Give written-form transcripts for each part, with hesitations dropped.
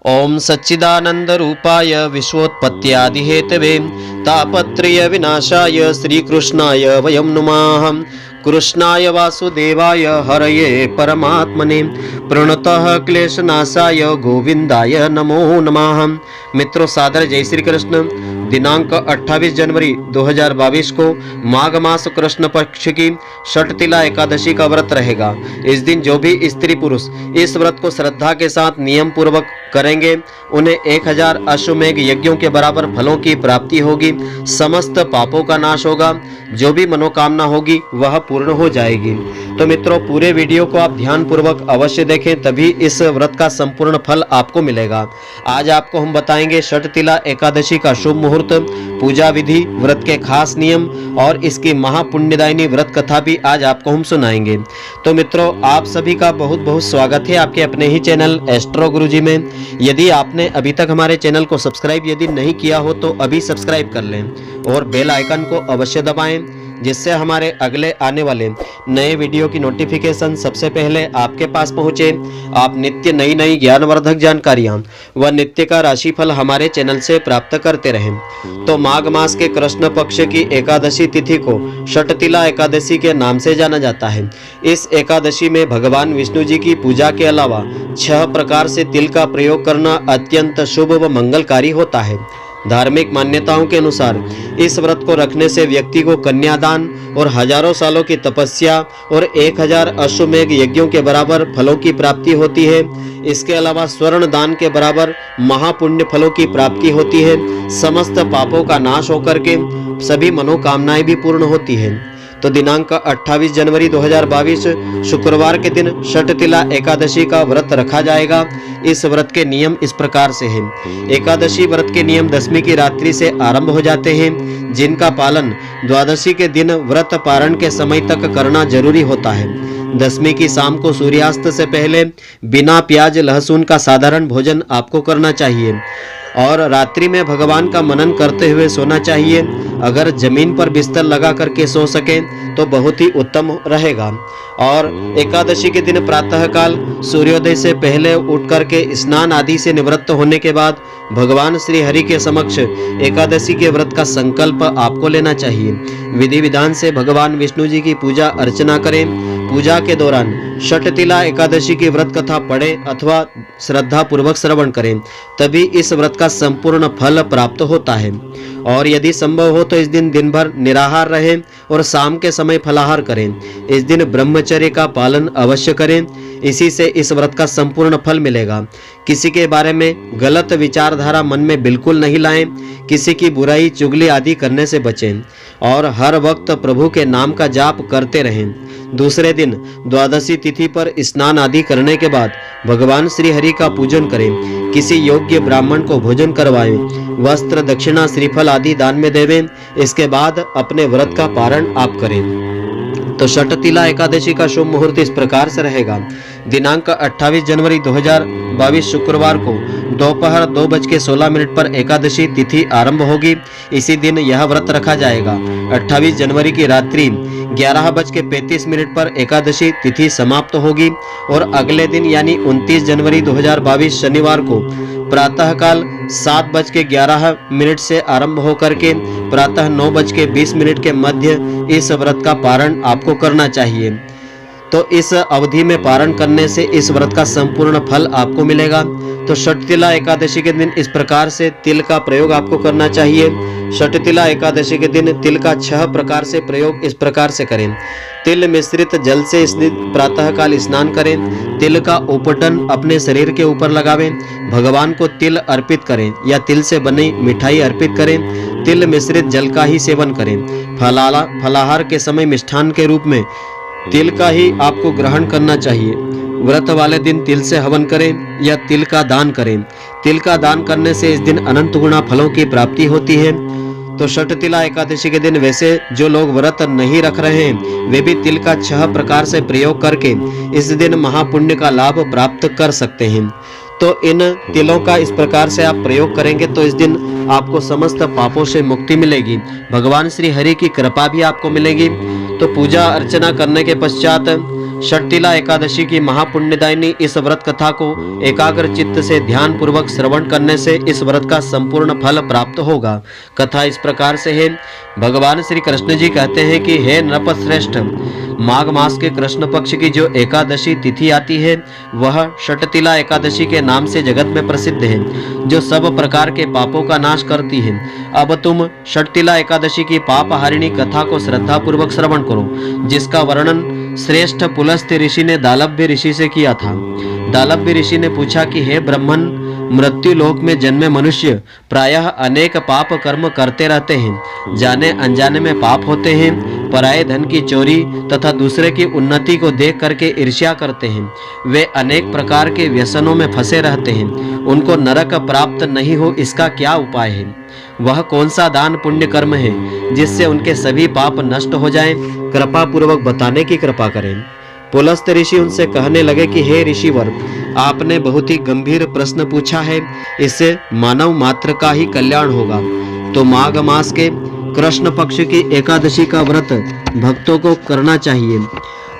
ओम सच्चिदानंद रूपाय विश्वोत्पत्त्यादिहेतवे तापत्रय विनाशाय श्रीकृष्णाय वयं नुमः। कृष्णाय वासुदेवाय हरये परमात्मने प्रणतः क्लेशनाशाय गोविंदाय नमो नमः। मित्रों, सादर जय श्री कृष्ण। दिनांक 28 जनवरी 2022 को माघ मास कृष्ण पक्ष की षटतिला एकादशी का व्रत रहेगा। इस दिन जो भी स्त्री पुरुष इस व्रत को श्रद्धा के साथ नियम पूर्वक करेंगे उन्हें 1000 अश्वमेघ यज्ञों के बराबर फलों की प्राप्ति होगी। समस्त पापों का नाश होगा। जो भी मनोकामना होगी वह पूर्ण हो जाएगी। तो मित्रों, पूरे वीडियो को आप ध्यान पूर्वक अवश्य देखें, तभी इस व्रत का संपूर्ण फल आपको मिलेगा। आज आपको हम बताएंगे षटतिला एकादशी का शुभ मुहूर्त, पूजा विधि, व्रत के खास नियम और इसकी महापुण्यदायिनी व्रत कथा भी आज आपको हम सुनाएंगे। तो मित्रों, आप सभी का बहुत बहुत स्वागत है आपके अपने ही चैनल एस्ट्रो गुरुजी में। यदि आपने अभी तक हमारे चैनल को सब्सक्राइब यदि नहीं किया हो तो अभी सब्सक्राइब कर लें और बेल आइकन को अवश्य दबाएं, जिससे हमारे अगले आने वाले नए वीडियो की नोटिफिकेशन सबसे पहले आपके पास पहुंचे। आप नित्य नई नई ज्ञानवर्धक जानकारियां व नित्य का राशिफल हमारे चैनल से प्राप्त करते रहें। तो माघ मास के कृष्ण पक्ष की एकादशी तिथि को षटतिला एकादशी के नाम से जाना जाता है। इस एकादशी में भगवान विष्णु जी की पूजा के अलावा 6 प्रकार से तिल का प्रयोग करना अत्यंत शुभ व मंगलकारी होता है। धार्मिक मान्यताओं के अनुसार इस व्रत को रखने से व्यक्ति को कन्यादान और हजारों सालों की तपस्या और 1000 अश्वमेघ यज्ञों के बराबर फलों की प्राप्ति होती है। इसके अलावा स्वर्ण दान के बराबर महापुण्य फलों की प्राप्ति होती है। समस्त पापों का नाश होकर के सभी मनोकामनाएं भी पूर्ण होती हैं। तो दिनांक 28 जनवरी 2022 शुक्रवार के दिन षटतिला एकादशी का व्रत रखा जाएगा। इस व्रत के नियम इस प्रकार से हैं। एकादशी व्रत के नियम दशमी की रात्रि से आरंभ हो जाते हैं, जिनका पालन द्वादशी के दिन व्रत पारण के समय तक करना जरूरी होता है। दशमी की शाम को सूर्यास्त से पहले बिना प्याज लहसुन का साधारण भोजन आपको करना चाहिए और रात्रि में भगवान का मनन करते हुए सोना चाहिए। अगर जमीन पर बिस्तर लगा करके सो सकें तो बहुत ही उत्तम रहेगा। और एकादशी के दिन प्रातःकाल सूर्योदय से पहले उठ करके स्नान आदि से निवृत्त होने के बाद भगवान श्री हरि के समक्ष एकादशी के व्रत का संकल्प आपको लेना चाहिए। विधि विधान से भगवान विष्णु जी की पूजा अर्चना करें। पूजा के दौरान षटतिला एकादशी की व्रत कथा पढ़ें अथवा श्रद्धा पूर्वक श्रवण करें, तभी इस व्रत का संपूर्ण फल प्राप्त होता है। और यदि संभव हो तो इस दिन भर निराहार रहें और शाम के समय फलाहार करें। इस दिन ब्रह्मचर्य का पालन अवश्य करें, इसी से इस व्रत का संपूर्ण फल मिलेगा। किसी के बारे में गलत विचारधारा मन में बिल्कुल नहीं लाएं। किसी की बुराई चुगली आदि करने से बचें और हर वक्त प्रभु के नाम का जाप करते रहें। दूसरे दिन द्वादशी तिथि पर स्नान आदि करने के बाद भगवान श्री हरि का पूजन करें। किसी योग्य ब्राह्मण को भोजन करवाएं। वस्त्र, दक्षिणा, श्रीफल आदि दान में देवें। इसके बाद अपने व्रत का पारण आप करें। तो षटतिला एकादशी का शुभ मुहूर्त इस प्रकार से रहेगा। दिनांक 28 जनवरी 2022 शुक्रवार को दोपहर 2:16 पर एकादशी तिथि आरंभ होगी। इसी दिन यह व्रत रखा जाएगा। 28 जनवरी की रात्रि 11:35 पर एकादशी तिथि समाप्त होगी और अगले दिन यानी 29 जनवरी 2022 शनिवार को प्रातःकाल 7:11 से आरंभ होकर के प्रातः 9:20 के मध्य इस व्रत का पारण आपको करना चाहिए। तो इस अवधि में पारण करने से इस व्रत का संपूर्ण फल आपको मिलेगा। तो षटतिला एकादशी के दिन इस प्रकार से तिल का प्रयोग आपको करना चाहिए। षटतिला एकादशी के दिन तिल का 6 प्रकार से प्रयोग इस प्रकार से करें। तिल मिश्रित जल से इस दिन प्रातःकाल स्नान करें। तिल का उपटन अपने शरीर के ऊपर लगावें। भगवान को तिल अर्पित करें या तिल से बनी मिठाई अर्पित करें। तिल मिश्रित जल का ही सेवन करें। फलाहार के समय मिष्ठान के रूप में तिल का ही आपको ग्रहण करना चाहिए। व्रत वाले दिन तिल से हवन करें या तिल का दान करें। तिल का दान करने से इस दिन अनंत गुना फलों की प्राप्ति होती है। तो षटतिला एकादशी के दिन वैसे जो लोग व्रत नहीं रख रहे हैं वे भी तिल का 6 प्रकार से प्रयोग करके इस दिन महापुण्य का लाभ प्राप्त कर सकते हैं। तो इन तिलों का इस प्रकार से आप प्रयोग करेंगे तो इस दिन आपको समस्त पापों से मुक्ति मिलेगी। भगवान श्री हरि की कृपा भी आपको मिलेगी। तो पूजा अर्चना करने के पश्चात षटतिला एकादशी की महापुण्यदायिनी इस व्रत कथा को एकाग्र चित्त से ध्यान पूर्वक श्रवण करने से इस व्रत का संपूर्ण फल प्राप्त होगा। कथा इस प्रकार से है। भगवान श्री कृष्ण जी कहते हैं कि हे नृपश्रेष्ठ, माघ मास के कृष्ण पक्ष की जो एकादशी तिथि आती है वह षटतिला एकादशी के नाम से जगत में प्रसिद्ध है, जो सब प्रकार के पापों का नाश करती है। अब तुम षटतिला एकादशी की पाप हारिणी कथा को श्रद्धा पूर्वक श्रवण करो, जिसका वर्णन श्रेष्ठ पुलस्त्य ऋषि ने दालभ्य ऋषि से किया था। दालभ्य ऋषि ने पूछा कि हे ब्राह्मण, मृत्यु लोक में जन्मे मनुष्य प्रायः अनेक पाप कर्म करते रहते हैं, जाने अनजाने में पाप होते हैं, पराये धन की चोरी तथा दूसरे की उन्नति को देख करके ईर्ष्या करते हैं, वे अनेक प्रकार के व्यसनों में फंसे रहते हैं, उनको नरक प्राप्त नहीं हो इसका क्या उपाय है? वह कौन सा दान पुण्य कर्म है जिससे उनके सभी पाप नष्ट हो जाएं? कृपा पूर्वक बताने की कृपा करें। पुलस्त्य ऋषि उनसे कहने लगे कि हे ऋषिवर, आपने बहुत ही गंभीर प्रश्न पूछा है, इससे मानव मात्र का ही कल्याण होगा। तो माघ मास के कृष्ण पक्ष की एकादशी का व्रत भक्तों को करना चाहिए।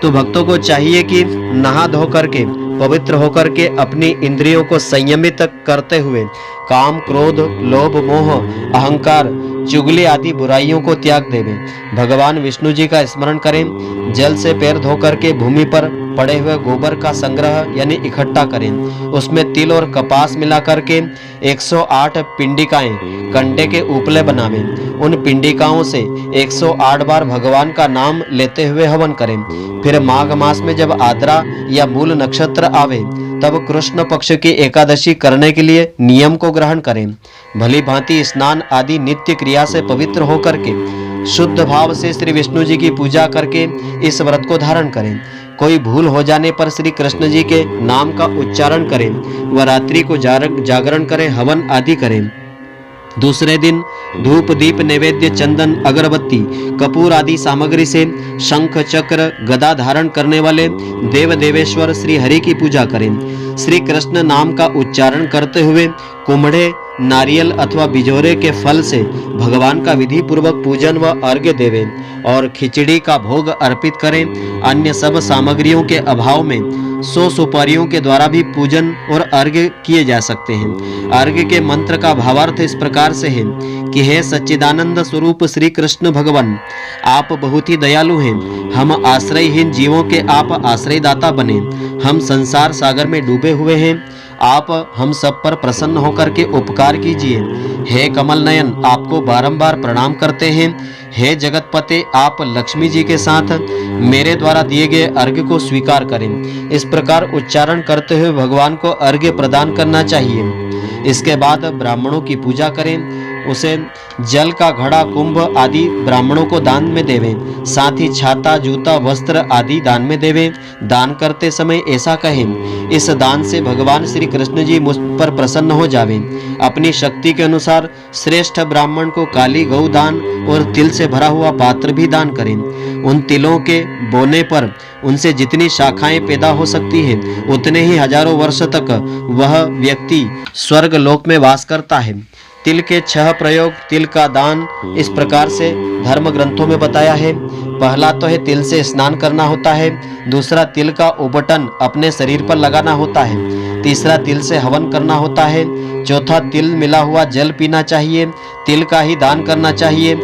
तो भक्तों को चाहिए कि नहा धो करके पवित्र होकर के अपनी इंद्रियों को संयमित करते हुए काम, क्रोध, लोभ, मोह, अहंकार, चुगली आदि बुराइयों को त्याग देवें। भगवान विष्णु जी का स्मरण करें। जल से पैर धो करके भूमि पर पड़े हुए गोबर का संग्रह यानी इकट्ठा करें। उसमें तिल और कपास मिला करके 108 पिंडिकाएं कंडे के उपले बनावें। उन पिंडिकाओं से 108 बार भगवान का नाम लेते हुए हवन करें। फिर माघ मास में जब आद्रा या मूल नक्षत्र आवे तब कृष्ण पक्ष की एकादशी करने के लिए नियम को ग्रहण करें। भली भांति स्नान आदि नित्य क्रिया से पवित्र होकर के शुद्ध भाव से श्री विष्णु जी की पूजा करके इस व्रत को धारण करें। कोई भूल हो जाने पर श्री कृष्ण जी के नाम का उच्चारण करें व रात्रि को जागरण करें, हवन आदि करें। दूसरे दिन धूप, दीप, नैवेद्य, चंदन, अगरबत्ती, कपूर आदि सामग्री से शंख, चक्र, गदा धारण करने वाले देव देवेश्वर श्री हरि की पूजा करें। श्री कृष्ण नाम का उच्चारण करते हुए कुम्हड़े, नारियल अथवा बिजोरे के फल से भगवान का विधि पूर्वक पूजन व अर्घ्य देवें और खिचड़ी का भोग अर्पित करें। अन्य सब सामग्रियों के अभाव में 100 सुपारियों के द्वारा भी पूजन और अर्घ्य किए जा सकते हैं। अर्घ्य के मंत्र का भावार्थ इस प्रकार से है कि हे सच्चिदानंद स्वरूप श्री कृष्ण भगवान, आप बहुत ही दयालु हैं। हम आश्रयहीन जीवों के आप आश्रयदाता बने। हम संसार सागर में डूबे हुए हैं, आप हम सब पर प्रसन्न होकर के उपकार कीजिए। हे कमल नयन, आपको बारंबार प्रणाम करते हैं। हे जगतपते, आप लक्ष्मी जी के साथ मेरे द्वारा दिए गए अर्घ्य को स्वीकार करें। इस प्रकार उच्चारण करते हुए भगवान को अर्घ्य प्रदान करना चाहिए। इसके बाद ब्राह्मणों की पूजा करें। उसे जल का घड़ा, कुंभ आदि ब्राह्मणों को दान में देवें। साथ ही छाता, जूता, वस्त्र आदि दान में देवें। दान करते समय ऐसा कहें, इस दान से भगवान श्री कृष्ण जी मुझ पर प्रसन्न हो जावें। अपनी शक्ति के अनुसार श्रेष्ठ ब्राह्मण को काली गौ दान और तिल से भरा हुआ पात्र भी दान करें। उन तिलों के बोने पर उनसे जितनी शाखाएं पैदा हो सकती है उतने ही हजारों वर्ष तक वह व्यक्ति स्वर्ग लोक में वास करता है। तिल के 6 प्रयोग, तिल का दान इस प्रकार से धर्म ग्रंथों में बताया है। पहला तो है तिल से स्नान करना होता है। दूसरा, तिल का उबटन अपने शरीर पर लगाना होता है। तीसरा, तिल से हवन करना होता है। चौथा, तिल मिला हुआ जल पीना चाहिए। तिल का ही दान करना चाहिए।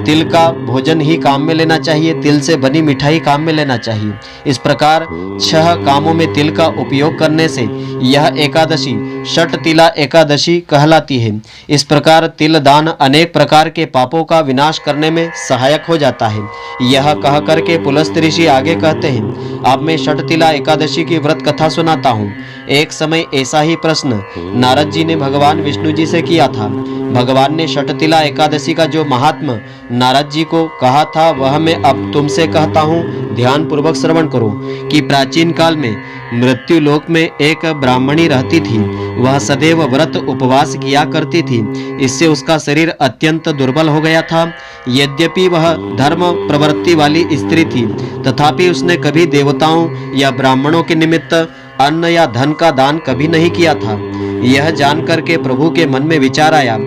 तिल का भोजन ही काम में लेना चाहिए। तिल से बनी मिठाई काम में लेना चाहिए। इस प्रकार 6 कामों में तिल का उपयोग करने से यह एकादशी षटतिला एकादशी कहलाती है। इस प्रकार तिल दान अनेक प्रकार के पापों का विनाश करने में सहायक हो जाता है। यह कह करके पुलस्त्य ऋषि आगे कहते हैं, अब मैं षटतिला एकादशी की व्रत कथा सुनाता हूँ। एक समय ऐसा ही प्रश्न नारद जी ने भगवान विष्णु जी से किया था। भगवान ने षटतिला एकादशी का जो महात्म नारद जी को कहा था वह मैं अब तुमसे कहता हूँ, ध्यान पूर्वक श्रवण करो। कि प्राचीन काल में मृत्यु लोक में एक ब्राह्मणी रहती थी। वह सदैव व्रत उपवास किया करती थी। इससे उसका शरीर अत्यंत दुर्बल हो गया था। यद्यपि वह धर्म प्रवृत्ति वाली स्त्री थी, तथापि उसने कभी देवताओं या ब्राह्मणों के निमित्त अन्न या धन का दान कभी नहीं किया था। यह जानकर के प्रभु के मन में विचार आया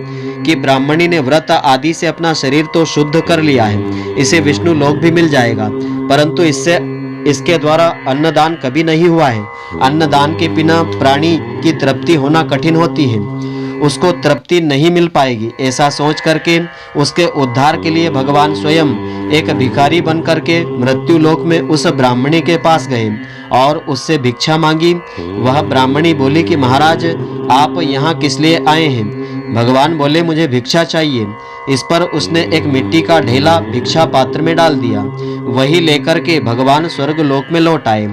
कि ब्राह्मणी ने व्रत आदि से अपना शरीर तो शुद्ध कर लिया है, इसे विष्णु लोक भी मिल जाएगा, परंतु इससे इसके द्वारा अन्नदान कभी नहीं हुआ है। अन्नदान के बिना प्राणी की तृप्ति होना कठिन होती है, उसको तृप्ति नहीं मिल पाएगी। ऐसा सोच करके उसके उद्धार के लिए भगवान स्वयं एक भिखारी बन करके मृत्यु लोक में उस ब्राह्मणी के पास गए और उससे भिक्षा मांगी। वह ब्राह्मणी बोली कि महाराज, आप यहाँ किस लिए आए हैं? भगवान बोले, मुझे भिक्षा चाहिए। इस पर उसने एक मिट्टी का ढेला भिक्षा पात्र में डाल दिया। वही लेकर के भगवान स्वर्ग लोक में लौट आए।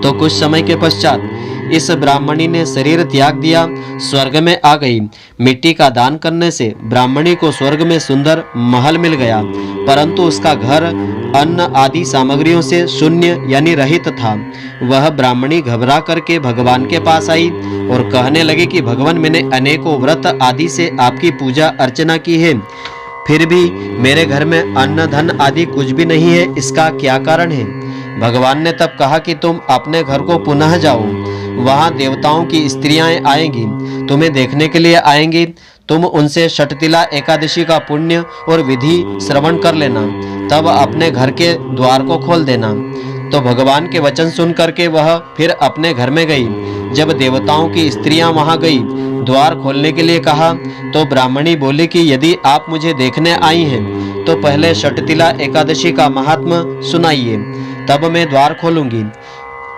तो कुछ समय के पश्चात इस ब्राह्मणी ने शरीर त्याग दिया, स्वर्ग में आ गई। मिट्टी का दान करने से ब्राह्मणी को स्वर्ग में सुंदर महल मिल गया, परंतु उसका घर अन्न आदि सामग्रियों से शून्य यानी रहित था। वह ब्राह्मणी घबरा करके भगवान के पास आई और कहने लगी कि भगवान, मैंने अनेकों व्रत आदि से आपकी पूजा अर्चना की है, फिर भी मेरे घर में अन्न धन आदि कुछ भी नहीं है, इसका क्या कारण है? भगवान ने तब कहा कि तुम अपने घर को पुनः जाओ, वहां देवताओं की स्त्रियां आएंगी, तुम्हें देखने के लिए आएंगी। तुम उनसे षटतिला एकादशी का पुण्य और विधि श्रवण कर लेना, तब अपने घर के द्वार को खोल देना। तो भगवान के वचन सुन करके वह फिर अपने घर में गई। जब देवताओं की स्त्रियां वहां गई, द्वार खोलने के लिए कहा, तो ब्राह्मणी बोली कि यदि आप मुझे देखने आई हैं तो पहले षटतिला एकादशी का महात्म्य सुनाइए, तब मैं द्वार खोलूंगी।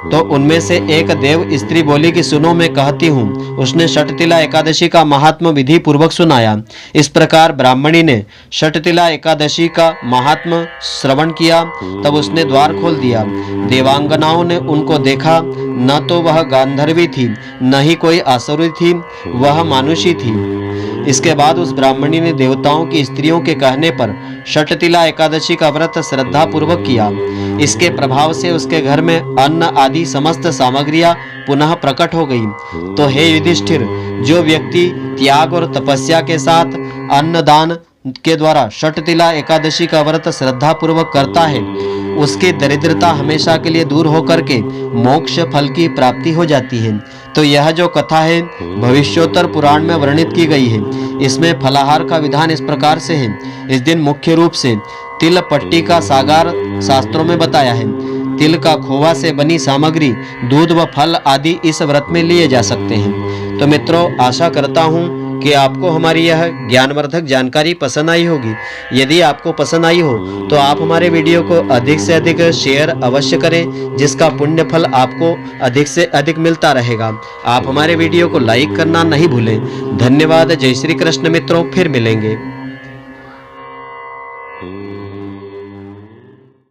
तो उनमें से एक देव स्त्री बोली कि सुनो, मैं कहती हूँ। उसने षटतिला एकादशी का महात्म्य विधि पूर्वक सुनाया। इस प्रकार ब्राह्मणी ने षटतिला एकादशी का महात्म्य श्रवण किया, तब उसने द्वार खोल दिया। देवांगनाओं ने उनको देखा, न तो वह गांधर्वी थी, न ही कोई आसुरी थी, वह मानुषी थी। इसके बाद उस ब्राह्मणी ने देवताओं की स्त्रियों के कहने पर षटतिला एकादशी का व्रत श्रद्धा पूर्वक किया। इसके प्रभाव से उसके घर में अन्न आदि समस्त सामग्रियां पुनः प्रकट हो गई। तो हे युधिष्ठिर, जो व्यक्ति त्याग और तपस्या के साथ अन्नदान के द्वारा षटतिला एकादशी का व्रत श्रद्धा पूर्वक करता है, उसकी दरिद्रता हमेशा के लिए दूर होकर के मोक्ष फल की प्राप्ति हो जाती है। तो यह जो कथा है भविष्योत्तर पुराण में वर्णित की गई है। इसमें फलाहार का विधान इस प्रकार से है। इस दिन मुख्य रूप से तिल पट्टी का सागार शास्त्रों में बताया है। तिल का खोवा से बनी सामग्री, दूध व फल आदि इस व्रत में लिए जा सकते हैं। तो मित्रों, आशा करता हूँ कि आपको हमारी यह ज्ञानवर्धक जानकारी पसंद आई होगी। यदि आपको पसंद आई हो तो आप हमारे वीडियो को अधिक से अधिक शेयर अवश्य करें, जिसका पुण्य फल आपको अधिक से अधिक मिलता रहेगा। आप हमारे वीडियो को लाइक करना नहीं भूलें। धन्यवाद। जय श्री कृष्ण मित्रों, फिर मिलेंगे।